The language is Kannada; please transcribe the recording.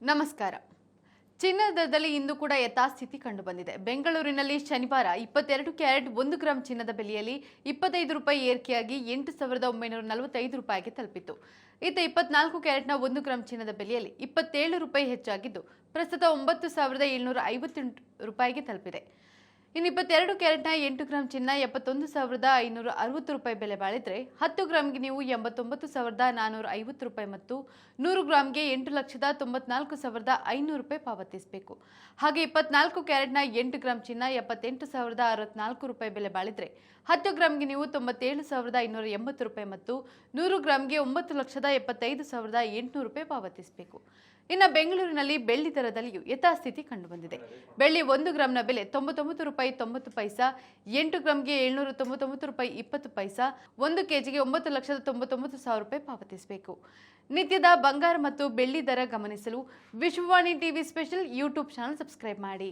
ನಮಸ್ಕಾರ. ಚಿನ್ನದ ದರದಲ್ಲಿ ಇಂದು ಕೂಡ ಯಥಾಸ್ಥಿತಿ ಕಂಡುಬಂದಿದೆ. ಬೆಂಗಳೂರಿನಲ್ಲಿ ಶನಿವಾರ 22 ಕ್ಯಾರೆಟ್ 1 ಗ್ರಾಂ ಚಿನ್ನದ ಬೆಲೆಯಲ್ಲಿ 25 ರೂಪಾಯಿ ಏರಿಕೆಯಾಗಿ 8,945 ರೂಪಾಯಿಗೆ ತಲುಪಿತು. ಇತ್ತ 24 ಕ್ಯಾರೆಟ್ನ 1 ಗ್ರಾಂ ಚಿನ್ನದ ಬೆಲೆಯಲ್ಲಿ 27 ರೂಪಾಯಿ ಹೆಚ್ಚಾಗಿದ್ದು ಪ್ರಸ್ತುತ 9,758 ರೂಪಾಯಿಗೆ ತಲುಪಿದೆ. ಇನ್ನು 22 ಕ್ಯಾರೆಟ್ನ 8 ಗ್ರಾಂ ಚಿನ್ನ 71,560 ರೂಪಾಯಿ ಬೆಲೆ ಬಾಳಿದ್ರೆ 10 ಗ್ರಾಂಗೆ ನೀವು 89,450 ರೂಪಾಯಿ ಮತ್ತು 100 ಗ್ರಾಂಗೆ 8,94,500 ರೂಪಾಯಿ ಪಾವತಿಸಬೇಕು. ಹಾಗೆ 24 ಕ್ಯಾರೆಟ್ನ 8 ಗ್ರಾಂ ಚಿನ್ನ 78,064 ರೂಪಾಯಿ ಬೆಲೆ ಬಾಳಿದ್ರೆ 10 ಗ್ರಾಂಗೆ ನೀವು 97,580 ರೂಪಾಯಿ ಮತ್ತು 100 ಗ್ರಾಂಗೆ 9,75,800 ರೂಪಾಯಿ ಪಾವತಿಸಬೇಕು. ಇನ್ನು ಬೆಂಗಳೂರಿನಲ್ಲಿ ಬೆಳ್ಳಿ ದರದಲ್ಲಿಯೂ ಯಥಾಸ್ಥಿತಿ ಕಂಡುಬಂದಿದೆ. ಬೆಳ್ಳಿ 1 ಗ್ರಾಂನ ಬೆಲೆ 99 ರೂಪಾಯಿ 90 ಪೈಸಾ, 8 ಗ್ರಾಂಗೆ 799 ರೂಪಾಯಿ 20 ಪೈಸಾ, 1 ಕೆಜಿಗೆ 9,99,000 ರೂಪಾಯಿ ಪಾವತಿಸಬೇಕು. ನಿತ್ಯದ ಬಂಗಾರ ಮತ್ತು ಬೆಳ್ಳಿ ದರ ಗಮನಿಸಲು Vishwavani TV special YouTube channel subscribe ಮಾಡಿ.